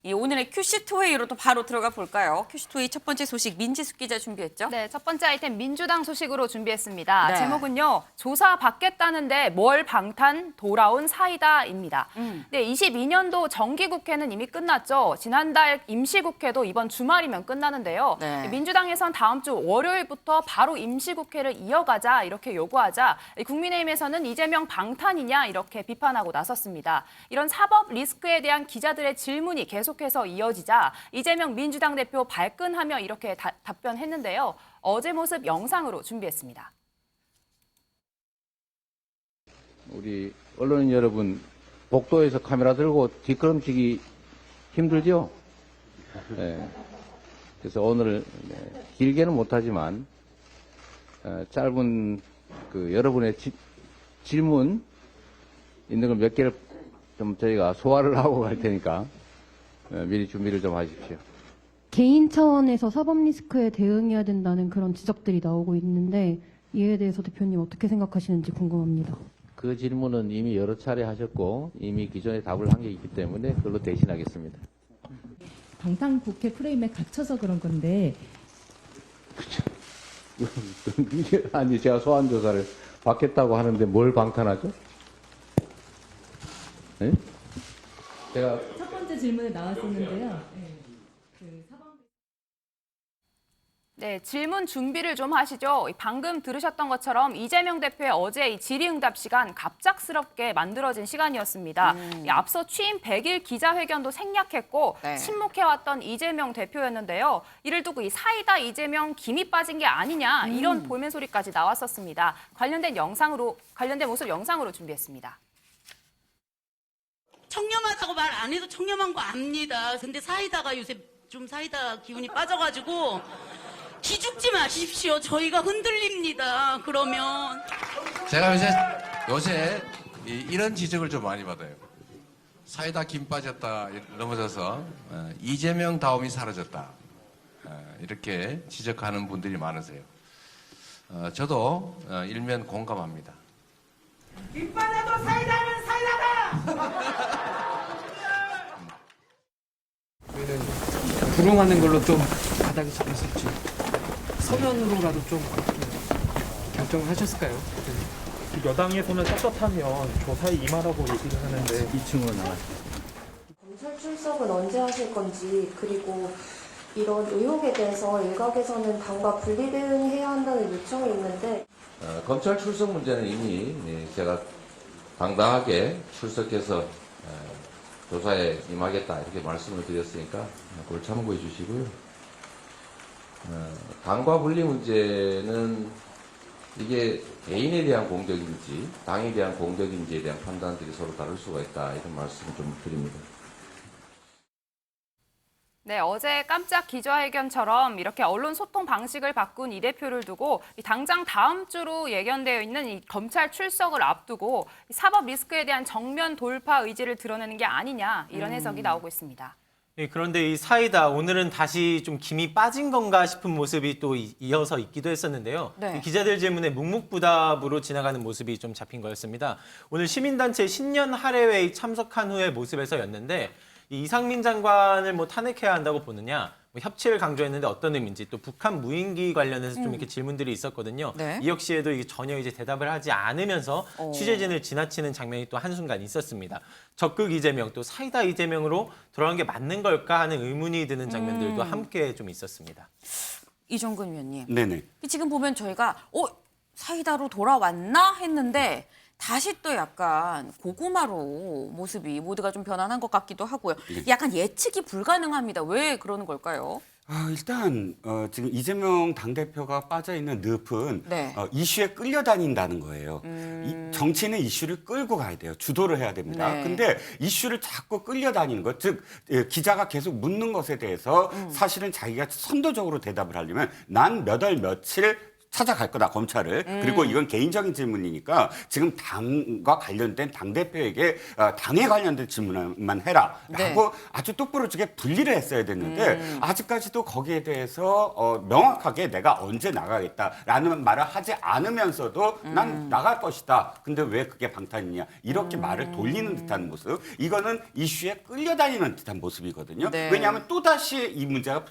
이 오늘의 큐시트 회의로 또 바로 들어가 볼까요? 큐시트 회의 첫 번째 소식 민지숙 기자 준비했죠? 네, 첫 번째 아이템 민주당 소식으로 준비했습니다. 네. 제목은요. 조사 받겠다는데 뭘 방탄 돌아온 사이다입니다. 네, 22년도 정기국회는 이미 끝났죠. 지난달 임시국회도 이번 주말이면 끝나는데요. 네. 민주당에선 다음 주 월요일부터 바로 임시국회를 이어가자 이렇게 요구하자 국민의힘에서는 이재명 방탄이냐 이렇게 비판하고 나섰습니다. 이런 사법 리스크에 대한 기자들의 질문이 계속해서 이어지자 이재명 민주당 대표 발끈하며 이렇게 답변했는데요. 어제 모습 영상으로 준비했습니다. 우리 언론인 여러분, 복도에서 카메라 들고 뒷걸음치기 힘들죠? 네. 그래서 오늘 길게는 못하지만 짧은 여러분의 질문 있는 걸 몇 개를 좀 저희가 소화를 하고 갈 테니까 미리 준비를 좀 하십시오. 개인 차원에서 사법 리스크에 대응해야 된다는 그런 지적들이 나오고 있는데 이에 대해서 대표님 어떻게 생각하시는지 궁금합니다. 그 질문은 이미 여러 차례 하셨고 이미 기존에 답을 한 게 있기 때문에 그걸로 대신하겠습니다. 방탄 국회 프레임에 갇혀서 그런 건데 아니 제가 소환 조사를 받겠다고 하는데 뭘 방탄하죠? 네? 제가 첫 번째 질문에 나왔었는데요. 네, 질문 준비를 좀 하시죠. 방금 들으셨던 것처럼 이재명 대표의 어제 이 질의응답 시간 갑작스럽게 만들어진 시간이었습니다. 앞서 취임 100일 기자회견도 생략했고 네. 침묵해왔던 이재명 대표였는데요. 이를 두고 이 사이다 이재명 김이 빠진 게 아니냐 이런 볼멘 소리까지 나왔었습니다. 관련된 모습 영상으로 준비했습니다. 청렴하다고 말 안 해도 청렴한 거 압니다. 근데 사이다가 요새 좀 사이다 기운이 빠져가지고 기죽지 마십시오. 저희가 흔들립니다. 그러면 제가 요새 이런 지적을 좀 많이 받아요. 사이다 김 빠졌다 넘어져서 이재명 다움이 사라졌다. 이렇게 지적하는 분들이 많으세요. 저도 일면 공감합니다. 김 빠져도 사이다는 사이다다! 저희는 불응하는 걸로 좀 바닥이 잡혔을지 서면으로라도 좀 결정을 하셨을까요? 여당에서는 떳떳하면 조사에 임하라고 얘기를 하는데 2층으로 나가요. 검찰 출석은 언제 하실 건지, 그리고 이런 의혹에 대해서 일각에서는 당과 분리대응해야 한다는 요청이 있는데 검찰 출석 문제는 이미 제가 당당하게 출석해서 조사에 임하겠다 이렇게 말씀을 드렸으니까 그걸 참고해 주시고요. 당과 분리 문제는 이게 개인에 대한 공격인지 당에 대한 공격인지에 대한 판단들이 서로 다를 수가 있다 이런 말씀을 좀 드립니다. 네, 어제 깜짝 기자회견처럼 이렇게 언론 소통 방식을 바꾼 이 대표를 두고 당장 다음 주로 예견되어 있는 이 검찰 출석을 앞두고 이 사법 리스크에 대한 정면 돌파 의지를 드러내는 게 아니냐 이런 해석이 나오고 있습니다. 예, 그런데 이 사이다 오늘은 다시 좀 김이 빠진 건가 싶은 모습이 또 이어서 있기도 했었는데요. 네. 이 기자들 질문에 묵묵부답으로 지나가는 모습이 좀 잡힌 거였습니다. 오늘 시민단체 신년 할애회의 참석한 후의 모습에서였는데 이 이상민 장관을 탄핵해야 한다고 보느냐, 협치를 강조했는데 어떤 의미인지, 또 북한 무인기 관련해서 좀 이렇게 질문들이 있었거든요. 네. 이혁 씨에도 이게 전혀 이제 대답을 하지 않으면서 취재진을 지나치는 장면이 또 한순간 있었습니다. 적극 이재명, 또 사이다 이재명으로 돌아간 게 맞는 걸까 하는 의문이 드는 장면들도 함께 좀 있었습니다. 이종근 위원님. 네네. 지금 보면 저희가 사이다로 돌아왔나 했는데 다시 또 약간 고구마로 모습이 모두가 좀 변환한 것 같기도 하고요. 약간 예측이 불가능합니다. 왜 그러는 걸까요? 일단 지금 이재명 당대표가 빠져있는 늪은 네. 이슈에 끌려다닌다는 거예요. 정치는 이슈를 끌고 가야 돼요. 주도를 해야 됩니다. 네. 근데 이슈를 자꾸 끌려다니는 것, 즉 기자가 계속 묻는 것에 대해서 사실은 자기가 선도적으로 대답을 하려면 난 몇 월 며칠 찾아갈 거다, 검찰을. 그리고 이건 개인적인 질문이니까 지금 당과 관련된 당대표에게 당에 관련된 질문만 해라 라고 아주 똑부러지게 분리를 했어야 됐는데 아직까지도 거기에 대해서 명확하게 내가 언제 나가겠다라는 말을 하지 않으면서도 난 나갈 것이다. 근데 왜 그게 방탄이냐. 이렇게 말을 돌리는 듯한 모습. 이거는 이슈에 끌려다니는 듯한 모습이거든요. 네. 왜냐하면 또다시 이 문제가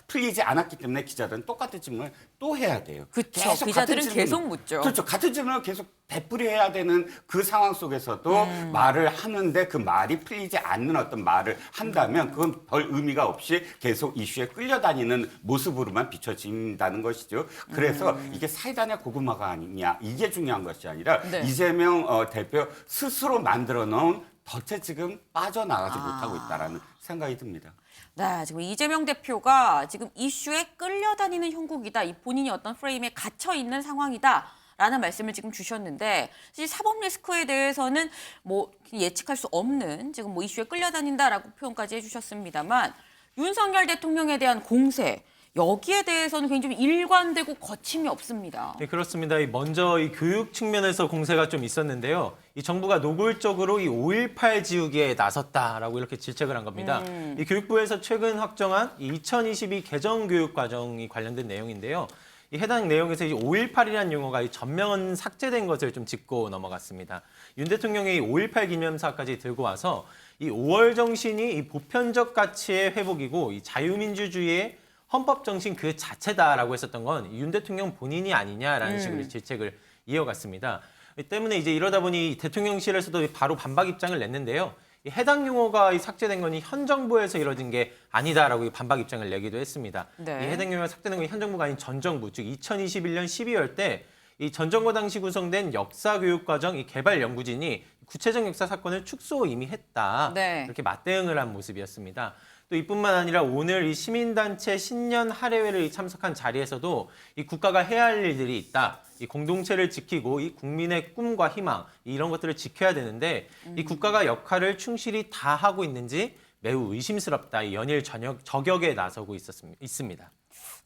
풀리지 않았기 때문에 기자들은 똑같은 질문을 또 해야 돼요. 그쵸. 계속 기자들은 같은 계속 묻죠. 그렇죠. 같은 질문을 계속 되풀이해야 되는 그 상황 속에서도 말을 하는데 그 말이 풀리지 않는 어떤 말을 한다면 그건 별 의미가 없이 계속 이슈에 끌려다니는 모습으로만 비춰진다는 것이죠. 그래서 이게 사이다냐 고구마가 아니냐 이게 중요한 것이 아니라 네. 이재명 대표 스스로 만들어 놓은 덫에 지금 빠져나가지 못하고 있다라는 생각이 듭니다. 네, 지금 이재명 대표가 지금 이슈에 끌려다니는 형국이다. 이 본인이 어떤 프레임에 갇혀 있는 상황이다라는 말씀을 지금 주셨는데 사실 사법 리스크에 대해서는 뭐 예측할 수 없는 지금 뭐 이슈에 끌려다닌다라고 표현까지 해주셨습니다만 윤석열 대통령에 대한 공세 여기에 대해서는 굉장히 일관되고 거침이 없습니다. 네, 그렇습니다. 먼저 이 교육 측면에서 공세가 좀 있었는데요. 이 정부가 노골적으로 이 5.18 지우기에 나섰다라고 이렇게 질책을 한 겁니다. 이 교육부에서 최근 확정한 이 2022 개정교육 과정이 관련된 내용인데요. 이 해당 내용에서 이 5.18이라는 용어가 이 전면 삭제된 것을 좀 짚고 넘어갔습니다. 윤 대통령의 이 5.18 기념사까지 들고 와서 이 5월 정신이 이 보편적 가치의 회복이고 이 자유민주주의의 헌법 정신 그 자체다라고 했었던 건 윤 대통령 본인이 아니냐라는 식으로 질책을 이어갔습니다. 때문에 이제 이러다 보니 대통령실에서도 바로 반박 입장을 냈는데요. 이 해당 용어가 삭제된 건 현 정부에서 이뤄진 게 아니다라고 반박 입장을 내기도 했습니다. 네. 이 해당 용어가 삭제된 건 현 정부가 아닌 전 정부, 즉 2021년 12월 때 이 전 정부 당시 구성된 역사교육과정 이 개발연구진이 구체적 역사 사건을 축소 이미 했다. 네. 이렇게 맞대응을 한 모습이었습니다. 또 이뿐만 아니라 오늘 이 시민단체 신년 할애회를 참석한 자리에서도 이 국가가 해야 할 일들이 있다. 이 공동체를 지키고 이 국민의 꿈과 희망 이런 것들을 지켜야 되는데 이 국가가 역할을 충실히 다 하고 있는지 매우 의심스럽다. 이 연일 저격에 나서고 있습니다.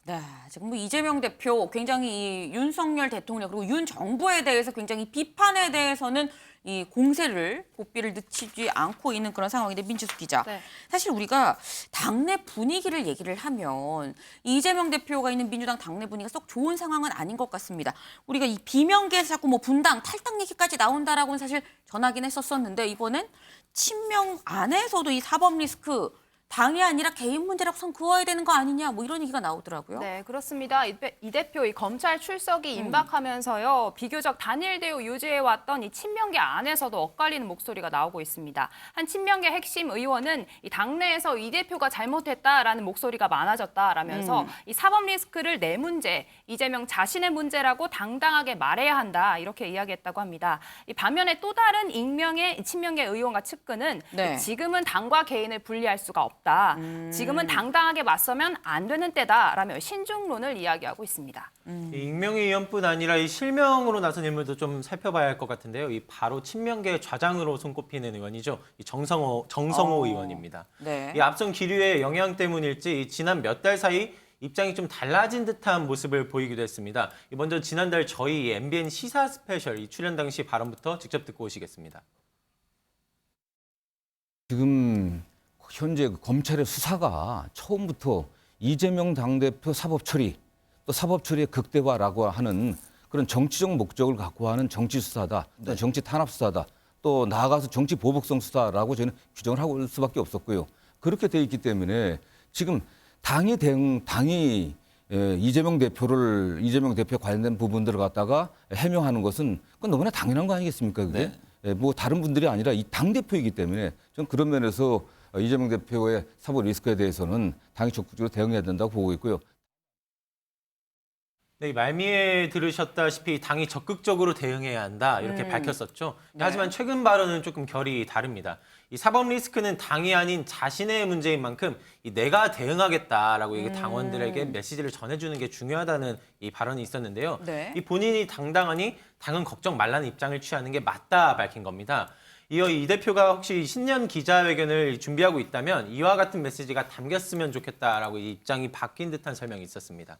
네, 지금 뭐 이재명 대표 굉장히 이 윤석열 대통령 그리고 윤 정부에 대해서 굉장히 비판에 대해서는 이 공세를 고삐를 늦추지 않고 있는 그런 상황인데 민주숙 기자. 네. 사실 우리가 당내 분위기를 얘기를 하면 이재명 대표가 있는 민주당 당내 분위기가 썩 좋은 상황은 아닌 것 같습니다. 우리가 이 비명계에서 자꾸 뭐 분당, 탈당 얘기까지 나온다라고는 사실 전하긴 했었었는데 이번엔 친명 안에서도 이 사법 리스크 당이 아니라 개인 문제라고 선 그어야 되는 거 아니냐 뭐 이런 얘기가 나오더라고요. 네, 그렇습니다. 이 대표 이 검찰 출석이 임박하면서요. 비교적 단일 대우 유지해왔던 이 친명계 안에서도 엇갈리는 목소리가 나오고 있습니다. 한 친명계 핵심 의원은 이 당내에서 이 대표가 잘못했다라는 목소리가 많아졌다라면서 이 사법 리스크를 내 문제, 이재명 자신의 문제라고 당당하게 말해야 한다 이렇게 이야기했다고 합니다. 이 반면에 또 다른 익명의 친명계 의원과 측근은 네. 지금은 당과 개인을 분리할 수가 없다. 지금은 당당하게 맞서면 안 되는 때다라며 신중론을 이야기하고 있습니다. 이 익명의 의원뿐 아니라 이 실명으로 나선 인물도 좀 살펴봐야 할 것 같은데요. 이 바로 친명계 좌장으로 손꼽히는 의원이죠. 이 정성호 의원입니다. 네. 이 앞선 기류의 영향 때문일지 지난 몇 달 사이 입장이 좀 달라진 듯한 모습을 보이기도 했습니다. 먼저 지난달 저희 MBN 시사 스페셜 이 출연 당시 발언부터 직접 듣고 오시겠습니다. 지금 현재 검찰의 수사가 처음부터 이재명 당대표 사법 처리, 또 사법 처리의 극대화라고 하는 그런 정치적 목적을 갖고 하는 정치 수사다, 또 정치 탄압 수사다, 또 나아가서 정치 보복성 수사라고 저는 규정을 하고 올 수밖에 없었고요. 그렇게 돼 있기 때문에 지금 당이 이재명 대표 관련된 부분들을 갖다가 해명하는 것은 그건 너무나 당연한 거 아니겠습니까? 그게 뭐 다른 분들이 아니라 이 당 대표이기 때문에 좀 그런 면에서 이재명 대표의 사법 리스크에 대해서는 당이 적극적으로 대응해야 된다고 보고 있고요. 네, 말미에 들으셨다시피 당이 적극적으로 대응해야 한다 이렇게 밝혔었죠. 네. 하지만 최근 발언은 조금 결이 다릅니다. 이 사법 리스크는 당이 아닌 자신의 문제인 만큼 내가 대응하겠다라고 이게 당원들에게 메시지를 전해주는 게 중요하다는 이 발언이 있었는데요. 네. 이 본인이 당당하니 당은 걱정 말라는 입장을 취하는 게 맞다 밝힌 겁니다. 이어 이 대표가 혹시 신년 기자회견을 준비하고 있다면 이와 같은 메시지가 담겼으면 좋겠다라고 이 입장이 바뀐 듯한 설명이 있었습니다.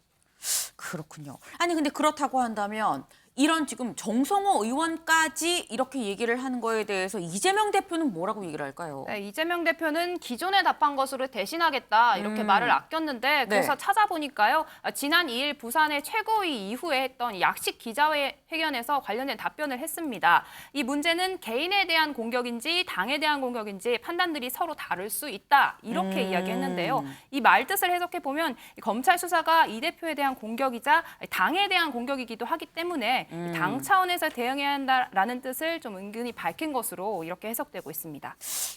그렇군요. 아니 근데 그렇다고 한다면 이런 지금 정성호 의원까지 이렇게 얘기를 하는 거에 대해서 이재명 대표는 뭐라고 얘기를 할까요? 네, 이재명 대표는 기존에 답한 것으로 대신하겠다 이렇게 말을 아꼈는데 그래서 네. 찾아보니까요. 지난 2일 부산의 최고위 이후에 했던 약식 기자회견에서 관련된 답변을 했습니다. 이 문제는 개인에 대한 공격인지 당에 대한 공격인지 판단들이 서로 다를 수 있다 이렇게 이야기했는데요. 이 말뜻을 해석해 보면 검찰 수사가 이 대표에 대한 공격이자 당에 대한 공격이기도 하기 때문에 당 차원에서 대응해야 한다라는 뜻을 좀 은근히 밝힌 것으로 이렇게 해석되고 있습니다.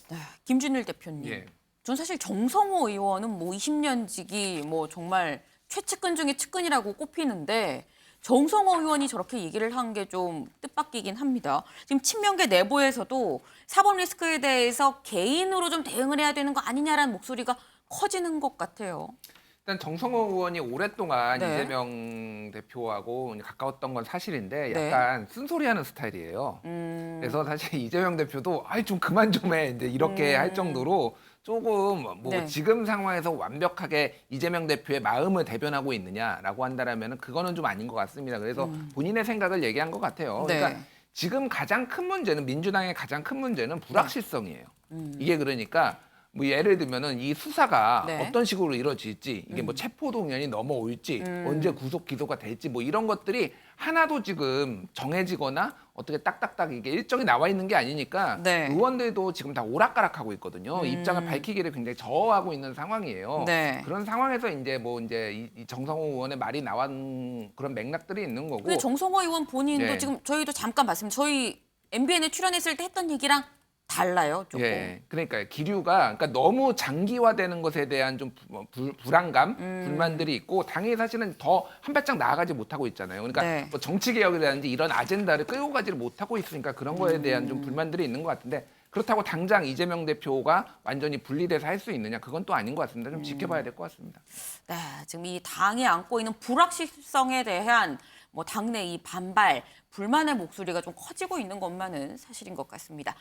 네, 김준일 대표님. 예. 전 사실 정성호 의원은 뭐 20년 지기 뭐 정말 최측근 중에 측근이라고 꼽히는데 정성호 의원이 저렇게 얘기를 한 게 좀 뜻밖이긴 합니다. 지금 친명계 내부에서도 사법 리스크에 대해서 개인으로 좀 대응을 해야 되는 거 아니냐라는 목소리가 커지는 것 같아요. 일단 정성호 의원이 오랫동안 네. 이재명 대표하고 가까웠던 건 사실인데 네. 약간 쓴소리하는 스타일이에요. 그래서 사실 이재명 대표도 아이 좀 그만 좀 해 이제 이렇게 할 정도로 조금 뭐 네. 지금 상황에서 완벽하게 이재명 대표의 마음을 대변하고 있느냐라고 한다라면 그거는 좀 아닌 것 같습니다. 그래서 본인의 생각을 얘기한 것 같아요. 네. 그러니까 지금 가장 큰 문제는 민주당의 가장 큰 문제는 불확실성이에요. 이게 그러니까 뭐 예를 들면은 이 수사가 네. 어떤 식으로 이루어질지 이게 뭐 체포동의안이 넘어올지 언제 구속 기소가 될지 뭐 이런 것들이 하나도 지금 정해지거나 어떻게 딱딱딱 이게 일정이 나와 있는 게 아니니까 네. 의원들도 지금 다 오락가락하고 있거든요. 입장을 밝히기를 굉장히 저하고 있는 상황이에요. 네. 그런 상황에서 이제 뭐 이제 이 정성호 의원의 말이 나온 그런 맥락들이 있는 거고. 근데 정성호 의원 본인도 네. 지금 저희도 잠깐 봤습니다. 저희 MBN에 출연했을 때 했던 얘기랑 달라요, 조금. 예, 그러니까 기류가 그러니까 너무 장기화되는 것에 대한 좀 불안감, 불만들이 있고 당이 사실은 더 한 발짝 나아가지 못하고 있잖아요. 그러니까 네. 뭐 정치 개혁이라든지 이런 아젠다를 끌고 가지를 못하고 있으니까 그런 거에 대한 좀 불만들이 있는 것 같은데 그렇다고 당장 이재명 대표가 완전히 분리돼서 할 수 있느냐 그건 또 아닌 것 같습니다. 좀 지켜봐야 될 것 같습니다. 네, 지금 이 당이 안고 있는 불확실성에 대한 뭐 당내 이 반발, 불만의 목소리가 좀 커지고 있는 것만은 사실인 것 같습니다.